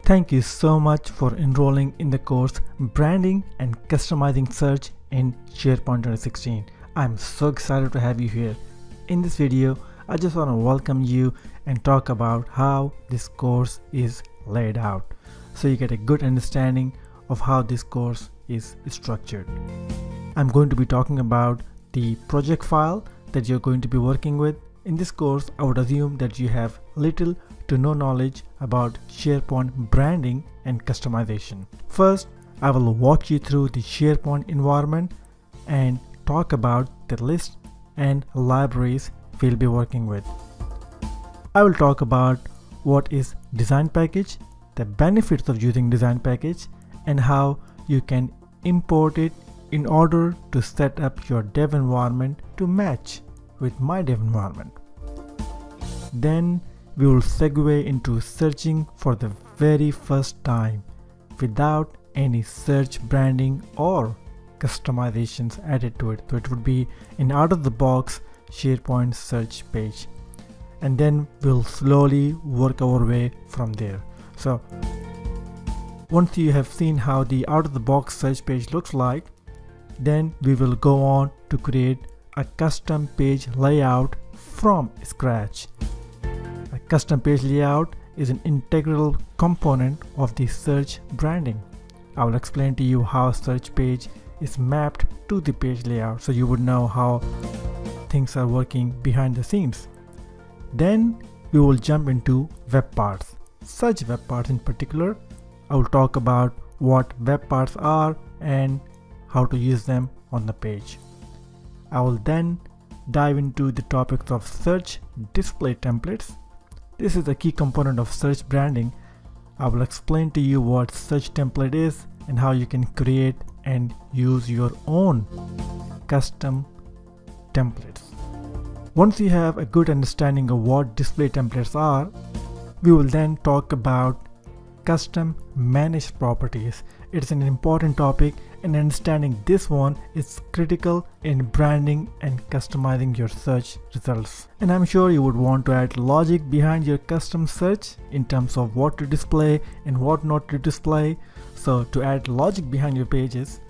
Thank you so much for enrolling in the course Branding and Customizing Search in SharePoint 2016. I'm so excited to have you here. In this video, I just want to welcome you and talk about how this course is laid out, so you get a good understanding of how this course is structured. I'm going to be talking about the project file that you're going to be working with. In this course, I would assume that you have little to no knowledge about SharePoint branding and customization. First, I will walk you through the SharePoint environment and talk about the list and libraries we'll be working with. I will talk about what is design package, the benefits of using design package, and how you can import it in order to set up your dev environment to match with my dev environment. Then we will segue into searching for the very first time without any search branding or customizations added to it. So it would be an out-of-the-box SharePoint search page, and then we'll slowly work our way from there. So once you have seen how the out-of-the-box search page looks like, then we will go on to create a custom page layout from scratch. A custom page layout is an integral component of the search branding. I will explain to you how a search page is mapped to the page layout, so you would know how things are working behind the scenes. Then we will jump into web parts. Such web parts in particular, I will talk about what web parts are and how to use them on the page. I will then dive into the topics of search display templates. This is a key component of search branding. I will explain to you what search template is and how you can create and use your own custom templates. Once you have a good understanding of what display templates are, we will then talk about custom managed properties. It's an important topic, and understanding this one is critical in branding and customizing your search results. And I'm sure you would want to add logic behind your custom search in terms of what to display and what not to display. So to add logic behind your pages,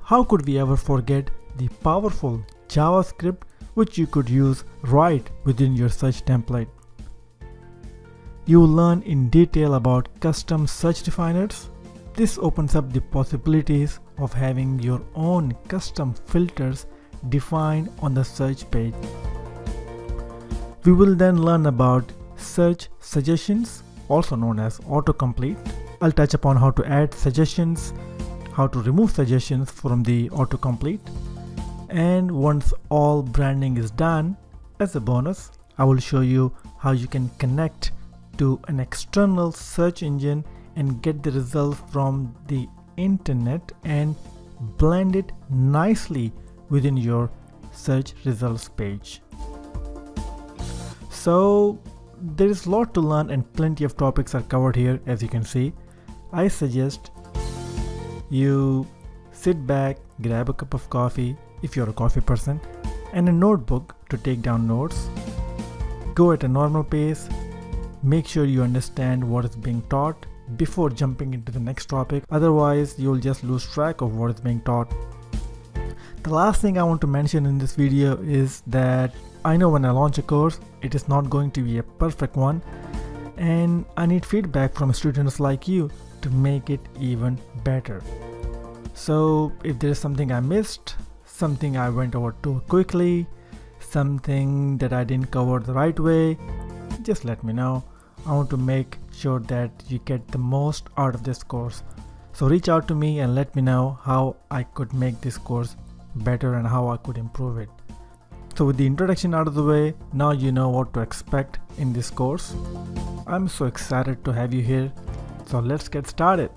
how could we ever forget the powerful JavaScript which you could use right within your search template? You will learn in detail about custom search definers. This opens up the possibilities of having your own custom filters defined on the search page. We will then learn about search suggestions, also known as autocomplete. I'll touch upon how to add suggestions, how to remove suggestions from the autocomplete. And once all branding is done, as a bonus, I will show you how you can connect to an external search engine and get the results from the internet and blend it nicely within your search results page. So there is a lot to learn and plenty of topics are covered here. As you can see, I suggest you sit back, grab a cup of coffee if you're a coffee person, and a notebook to take down notes. Go at a normal pace. Make sure you understand what is being taught before jumping into the next topic, otherwise you'll just lose track of what is being taught. The last thing I want to mention in this video is that I know when I launch a course, it is not going to be a perfect one, and I need feedback from students like you to make it even better. So if there is something I missed, something I went over too quickly, something that I didn't cover the right way, just let me know. I want to make sure that you get the most out of this course. So reach out to me and let me know how I could make this course better and how I could improve it. So with the introduction out of the way, now you know what to expect in this course. I'm so excited to have you here. So let's get started.